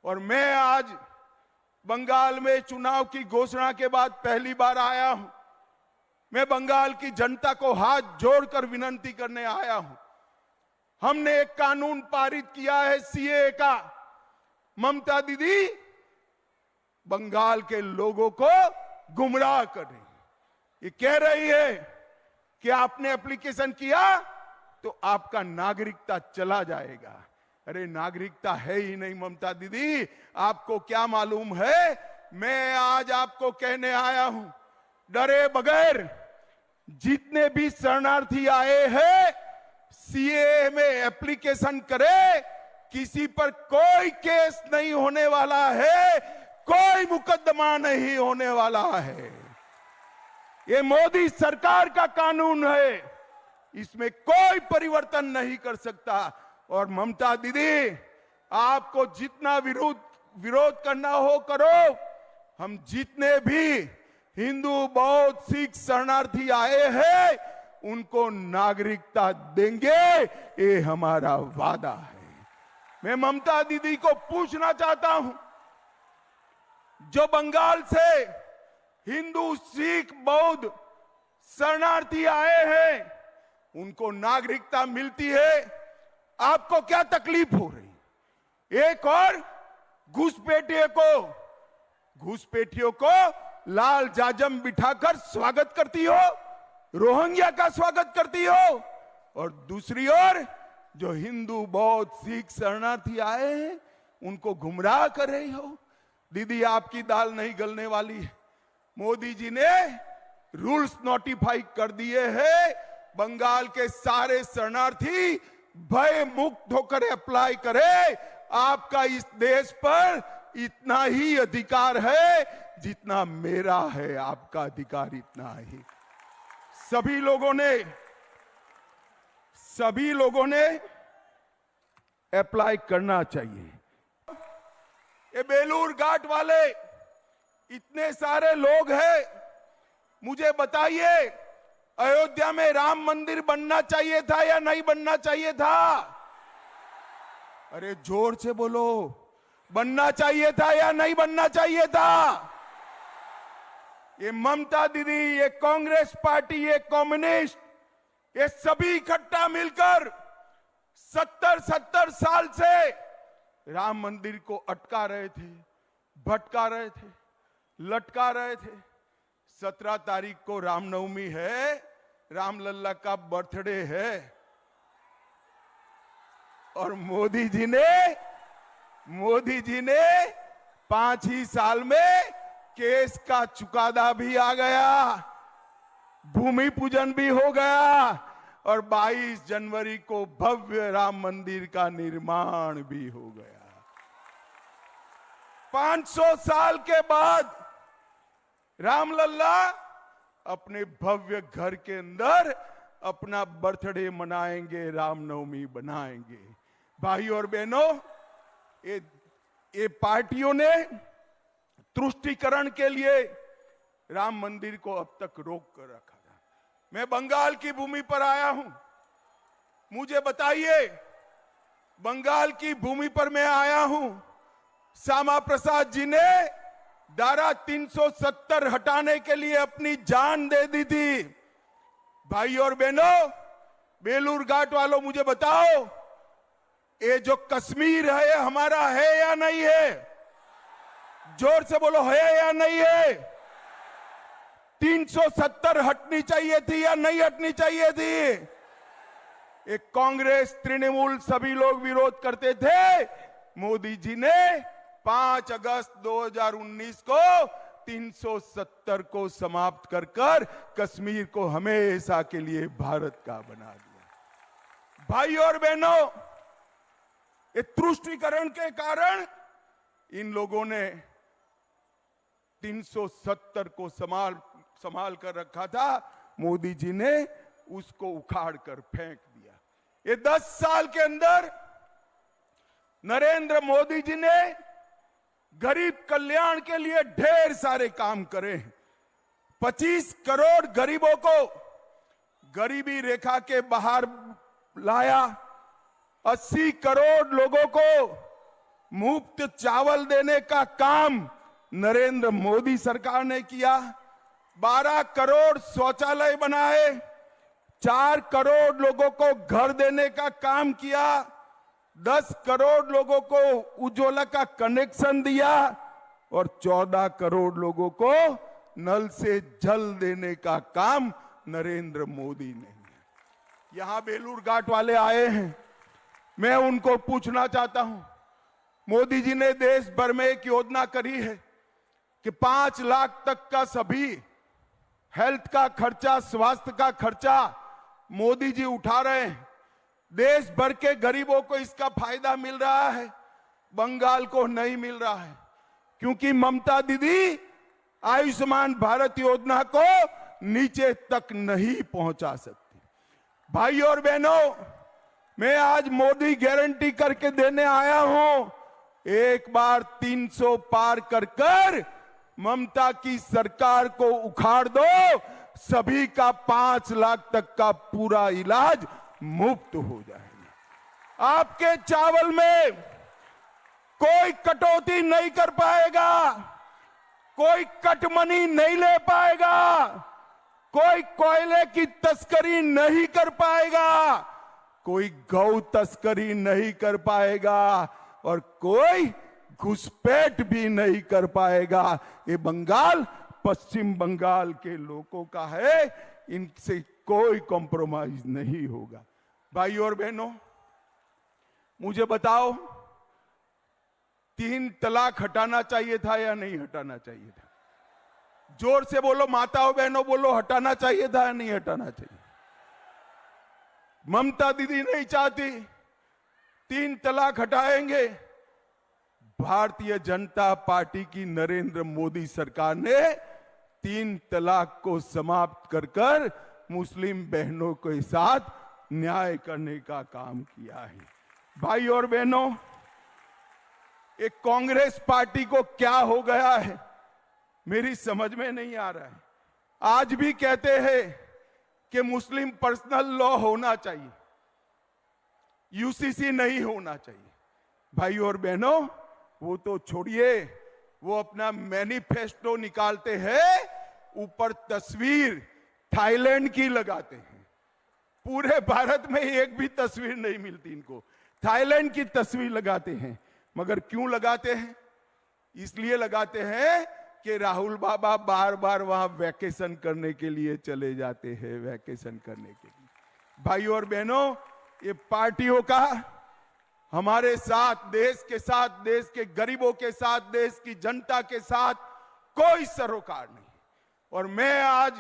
और मैं आज बंगाल में चुनाव की घोषणा के बाद पहली बार आया हूं। मैं बंगाल की जनता को हाथ जोड़कर विनती करने आया हूं। हमने एक कानून पारित किया है सीएए का। ममता दीदी बंगाल के लोगों को गुमराह कर रही है। ये कह रही है कि आपने एप्लीकेशन किया तो आपका नागरिकता चला जाएगा। अरे नागरिकता है ही नहीं ममता दीदी, आपको क्या मालूम है? मैं आज आपको कहने आया हूं, डरे बगैर जितने भी शरणार्थी आए हैं सीएए में एप्लीकेशन करे। किसी पर कोई केस नहीं होने वाला है, कोई मुकदमा नहीं होने वाला है। ये मोदी सरकार का कानून है, इसमें कोई परिवर्तन नहीं कर सकता। और ममता दीदी, आपको जितना विरोध करना हो करो। हम जितने भी हिंदू बौद्ध सिख शरणार्थी आए हैं उनको नागरिकता देंगे, ये हमारा वादा है। मैं ममता दीदी को पूछना चाहता हूं, जो बंगाल से हिंदू सिख बौद्ध शरणार्थी आए हैं उनको नागरिकता मिलती है, आपको क्या तकलीफ हो रही? एक और घुसपैठियों को लाल जाजम बिठाकर स्वागत करती हो, रोहिंग्या का स्वागत करती हो, और दूसरी ओर जो हिंदू बौद्ध सिख शरणार्थी आए हैं उनको गुमराह कर रही हो। दीदी, आपकी दाल नहीं गलने वाली है। मोदी जी ने रूल्स नोटिफाई कर दिए हैं। बंगाल के सारे शरणार्थी भय मुक्त होकर अप्लाई करे। आपका इस देश पर इतना ही अधिकार है जितना मेरा है, आपका अधिकार इतना ही। सभी लोगों ने अप्लाई करना चाहिए। ये बेलूर घाट वाले इतने सारे लोग हैं, मुझे बताइए अयोध्या में राम मंदिर बनना चाहिए था या नहीं बनना चाहिए था? अरे जोर से बोलो, बनना चाहिए था या नहीं बनना चाहिए था? ये ममता दीदी, ये कांग्रेस पार्टी, ये कम्युनिस्ट, ये सभी इकट्ठा मिलकर 70 साल से राम मंदिर को अटका रहे थे, भटका रहे थे, लटका रहे थे। 17 तारीख को रामनवमी है, रामलल्ला का बर्थडे है, और मोदी जी ने 5 ही साल में केस का चुकादा भी आ गया, भूमि पूजन भी हो गया, और 22 जनवरी को भव्य राम मंदिर का निर्माण भी हो गया। 500 साल के बाद रामलल्ला अपने भव्य घर के अंदर अपना बर्थडे मनाएंगे, रामनवमी बनाएंगे। भाइयों और बहनों, ये पार्टियों ने तुष्टीकरण के लिए राम मंदिर को अब तक रोक कर रखा था। मैं बंगाल की भूमि पर आया हूं, मुझे बताइए, बंगाल की भूमि पर मैं आया हूं, श्यामा प्रसाद जी ने धारा 370 हटाने के लिए अपनी जान दे दी थी। भाइयों और बहनों, बेलूर घाट वालों, मुझे बताओ, ये जो कश्मीर है हमारा है या नहीं है? जोर से बोलो, है या नहीं है? 370 हटनी चाहिए थी या नहीं हटनी चाहिए थी? एक कांग्रेस, तृणमूल, सभी लोग विरोध करते थे। मोदी जी ने 5 अगस्त 2019 को 370 को समाप्त कर कश्मीर को हमेशा के लिए भारत का बना दिया। भाइयों और बहनों, ये तुष्टीकरण के कारण इन लोगों ने 370 को संभाल कर रखा था, मोदी जी ने उसको उखाड़ कर फेंक दिया। ये 10 साल के अंदर नरेंद्र मोदी जी ने गरीब कल्याण के लिए ढेर सारे काम करे हैं। 25 करोड़ गरीबों को गरीबी रेखा के बाहर लाया, 80 करोड़ लोगों को मुफ्त चावल देने का काम नरेंद्र मोदी सरकार ने किया। 12 करोड़ शौचालय बनाए, 4 करोड़ लोगों को घर देने का काम किया, 10 करोड़ लोगों को उज्ज्वला का कनेक्शन दिया और 14 करोड़ लोगों को नल से जल देने का काम नरेंद्र मोदी ने किया। यहां बेलूर घाट वाले आए हैं, मैं उनको पूछना चाहता हूं, मोदी जी ने देश भर में एक योजना करी है कि 5 लाख तक का सभी हेल्थ का खर्चा, स्वास्थ्य का खर्चा मोदी जी उठा रहे हैं। देश भर के गरीबों को इसका फायदा मिल रहा है, बंगाल को नहीं मिल रहा है, क्योंकि ममता दीदी आयुष्मान भारत योजना को नीचे तक नहीं पहुंचा सकती। भाई और बहनों, मैं आज मोदी गारंटी करके देने आया हूं, एक बार 300 पार कर ममता की सरकार को उखाड़ दो, सभी का 5 लाख तक का पूरा इलाज मुफ्त हो जाएगा। आपके चावल में कोई कटौती नहीं कर पाएगा, कोई कटमनी नहीं ले पाएगा, कोई कोयले की तस्करी नहीं कर पाएगा, कोई गौ तस्करी नहीं कर पाएगा और कोई घुसपैठ भी नहीं कर पाएगा। ये बंगाल पश्चिम बंगाल के लोगों का है, इनसे कोई कॉम्प्रोमाइज नहीं होगा। भाई और बहनों, मुझे बताओ, 3 तलाक हटाना चाहिए था या नहीं हटाना चाहिए था? जोर से बोलो, माताओं बहनों बोलो, हटाना चाहिए था या नहीं हटाना चाहिए? ममता दीदी नहीं चाहती 3 तलाक हटाएंगे। भारतीय जनता पार्टी की नरेंद्र मोदी सरकार ने 3 तलाक को समाप्त कर मुस्लिम बहनों के साथ न्याय करने का काम किया है। भाई और बहनों, एक कांग्रेस पार्टी को क्या हो गया है मेरी समझ में नहीं आ रहा है। आज भी कहते हैं कि मुस्लिम पर्सनल लॉ होना चाहिए, यूसीसी नहीं होना चाहिए। भाई और बहनों, वो तो छोड़िए, वो अपना मैनिफेस्टो निकालते हैं, ऊपर तस्वीर थाईलैंड की लगाते हैं। पूरे भारत में एक भी तस्वीर नहीं मिलती इनको, थाईलैंड की तस्वीर लगाते हैं। मगर क्यों लगाते हैं? इसलिए लगाते हैं कि राहुल बाबा बार बार वहां वैकेशन करने के लिए चले जाते हैं, वैकेशन करने के लिए। भाई और बहनों, ये पार्टियों का हमारे साथ, देश के साथ, देश के गरीबों के साथ, देश की जनता के साथ कोई सरोकार नहीं। और मैं आज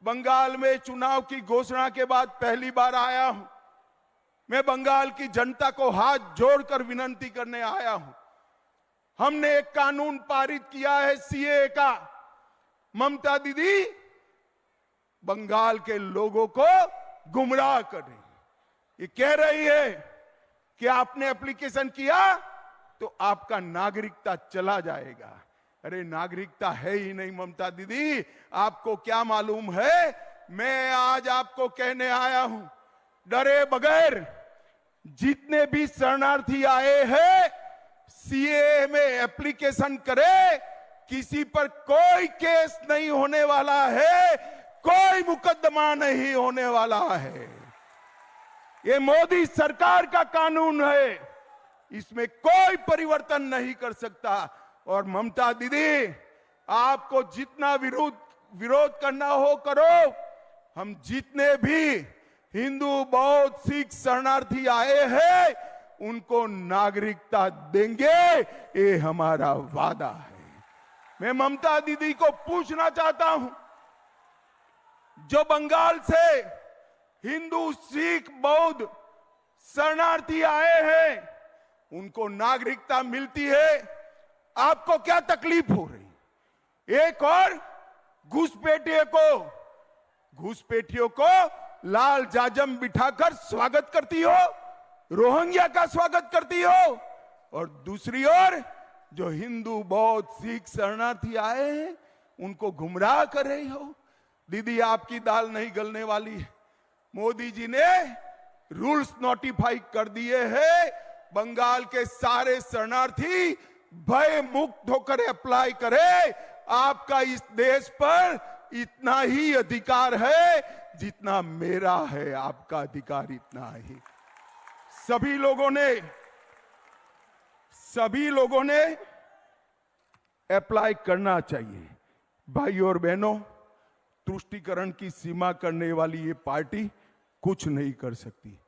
बंगाल में चुनाव की घोषणा के बाद पहली बार आया हूं। मैं बंगाल की जनता को हाथ जोड़कर विनती करने आया हूं। हमने एक कानून पारित किया है सीएए का। ममता दीदी बंगाल के लोगों को गुमराह कर रही है। ये कह रही है कि आपने एप्लीकेशन किया तो आपका नागरिकता चला जाएगा। अरे नागरिकता है ही नहीं ममता दीदी, आपको क्या मालूम है? मैं आज आपको कहने आया हूं, डरे बगैर जितने भी शरणार्थी आए हैं सीएए में एप्लीकेशन करे, किसी पर कोई केस नहीं होने वाला है, कोई मुकदमा नहीं होने वाला है। ये मोदी सरकार का कानून है, इसमें कोई परिवर्तन नहीं कर सकता। और ममता दीदी, आपको जितना विरोध करना हो करो। हम जितने भी हिंदू, बौद्ध, सिख शरणार्थी आए हैं उनको नागरिकता देंगे, ये हमारा वादा है। मैं ममता दीदी को पूछना चाहता हूं, जो बंगाल से हिंदू, सिख, बौद्ध शरणार्थी आए हैं उनको नागरिकता मिलती है, आपको क्या तकलीफ हो रही? एक और घुसपैठियों को लाल जाजम बिठाकर स्वागत करती हो, रोहिंग्या का स्वागत करती हो, और दूसरी ओर जो हिंदू, बौद्ध, सिख शरणार्थी आए हैं उनको गुमराह कर रही हो। दीदी, आपकी दाल नहीं गलने वाली है। मोदी जी ने रूल्स नोटिफाई कर दिए हैं, बंगाल के सारे शरणार्थी भय मुक्त होकर अप्लाई करे। आपका इस देश पर इतना ही अधिकार है जितना मेरा है, आपका अधिकार इतना ही। सभी लोगों ने अप्लाई करना चाहिए। भाई और बहनों, तुष्टीकरण की सीमा करने वाली ये पार्टी कुछ नहीं कर सकती।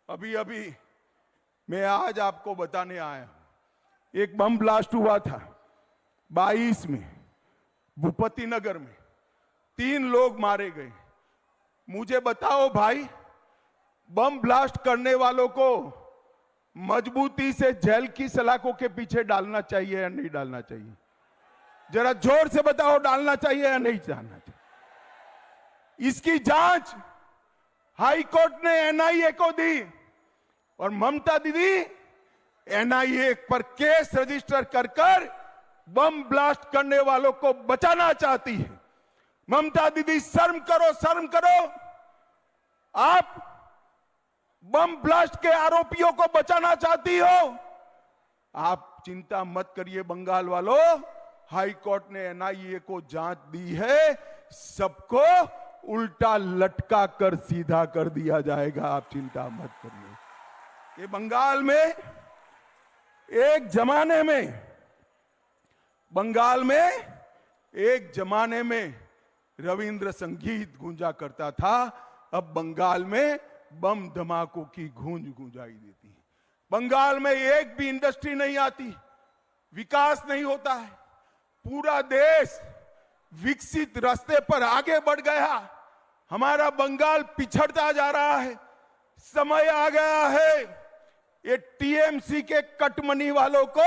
अभी मैं आज आपको बताने आया हूं, एक बम ब्लास्ट हुआ था 22 में भूपति नगर में, 3 लोग मारे गए। मुझे बताओ भाई, बम ब्लास्ट करने वालों को मजबूती से जेल की सलाखों के पीछे डालना चाहिए या नहीं डालना चाहिए? जरा जोर से बताओ, डालना चाहिए या नहीं डालना चाहिए? इसकी जांच हाई कोर्ट ने एनआईए को दी और ममता दीदी एनआईए पर केस रजिस्टर कर बम ब्लास्ट करने वालों को बचाना चाहती है। ममता दीदी, शर्म करो, शर्म करो। आप बम ब्लास्ट के आरोपियों को बचाना चाहती हो। आप चिंता मत करिए बंगाल वालों, हाई कोर्ट ने एनआईए को जांच दी है, सबको उल्टा लटका कर सीधा कर दिया जाएगा। आप चिंता मत करिए। ये बंगाल में एक जमाने में रविंद्र संगीत गूंजा करता था। अब बंगाल में बम धमाकों की गूंज गूंजाई देती है। बंगाल में एक भी इंडस्ट्री नहीं आती, विकास नहीं होता है। पूरा देश विकसित रास्ते पर आगे बढ़ गया, हमारा बंगाल पिछड़ता जा रहा है। समय आ गया है ये टीएमसी के कटमनी वालों को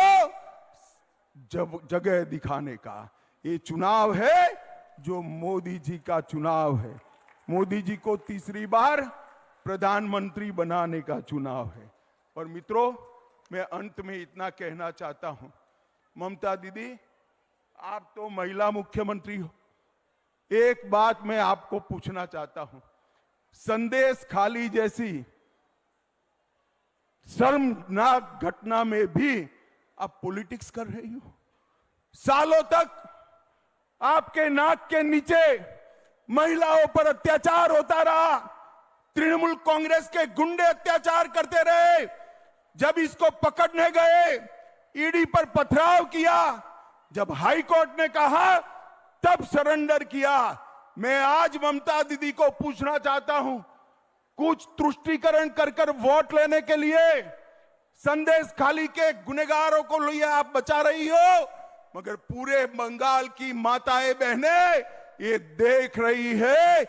जगह दिखाने का। ये चुनाव है जो मोदी जी का चुनाव है। मोदी जी को तीसरी बार प्रधानमंत्री बनाने का चुनाव है। और मित्रों, मैं अंत में इतना कहना चाहता हूं, ममता दीदी, आप तो महिला मुख्यमंत्री हो। एक बात मैं आपको पूछना चाहता हूं, संदेश खाली जैसी शर्मनाक घटना में भी आप पॉलिटिक्स कर रही हो। सालों तक आपके नाक के नीचे महिलाओं पर अत्याचार होता रहा। तृणमूल कांग्रेस के गुंडे अत्याचार करते रहे। जब इसको पकड़ने गए, ईडी पर पथराव किया। जब हाई कोर्ट ने कहा, तब सरेंडर किया। मैं आज ममता दीदी को पूछना चाहता हूं, कुछ तुष्टीकरण कर वोट लेने के लिए संदेश खाली के गुनहगारों को लिए आप बचा रही हो, मगर पूरे बंगाल की माताएं बहनें ये देख रही है,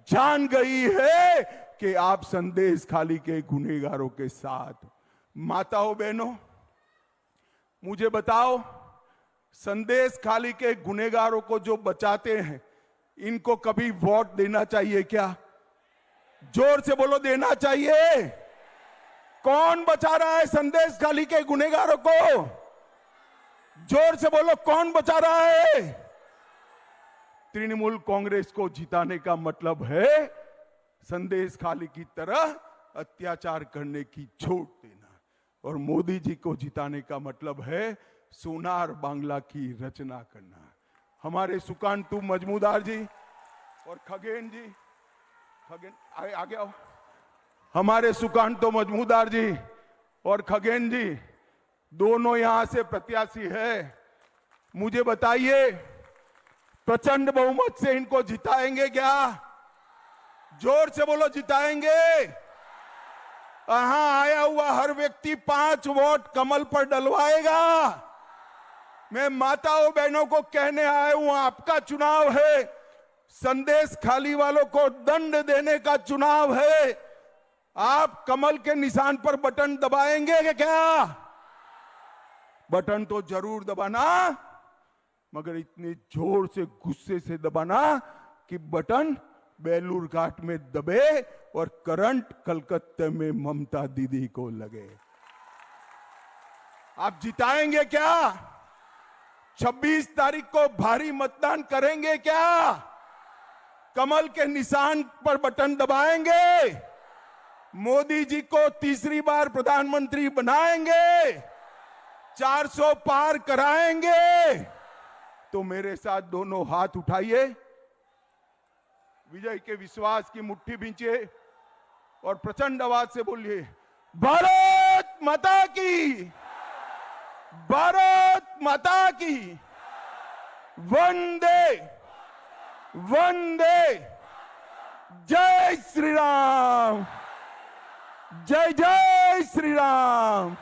जान गई है कि आप संदेश खाली के गुनहगारों के साथ। माताओं बहनों, मुझे बताओ, संदेश खाली के गुनहगारों को जो बचाते हैं, इनको कभी वोट देना चाहिए क्या? जोर से बोलो, देना चाहिए? कौन बचा रहा है संदेश खाली के गुनहगारों को? जोर से बोलो, कौन बचा रहा है? तृणमूल कांग्रेस को जिताने का मतलब है संदेश खाली की तरह अत्याचार करने की छूट देना, और मोदी जी को जिताने का मतलब है सोनार बांग्ला की रचना करना। हमारे सुकांतु मजमूदार जी और खगेन जी, आगे आओ। हमारे सुकांतु मजमूदार जी और खगेन जी दोनों यहां से प्रत्याशी है। मुझे बताइए, प्रचंड बहुमत से इनको जिताएंगे क्या? जोर से बोलो, जिताएंगे? यहां आया हुआ हर व्यक्ति 5 वोट कमल पर डलवाएगा। मैं माताओं बहनों को कहने आया हूं, आपका चुनाव है, संदेश खाली वालों को दंड देने का चुनाव है। आप कमल के निशान पर बटन दबाएंगे क्या? बटन तो जरूर दबाना, मगर इतने जोर से, गुस्से से दबाना कि बटन बेलूर घाट में दबे और करंट कलकत्ते में ममता दीदी को लगे। आप जिताएंगे क्या? 26 तारीख को भारी मतदान करेंगे क्या? कमल के निशान पर बटन दबाएंगे? मोदी जी को तीसरी बार प्रधानमंत्री बनाएंगे, 400 पार कराएंगे, तो मेरे साथ दोनों हाथ उठाइए, विजय के विश्वास की मुट्ठी भींचिए और प्रचंड आवाज से बोलिए, भारत माता की, भारत माता की, वंदे वंदे, जय श्री राम, जय जय श्री राम।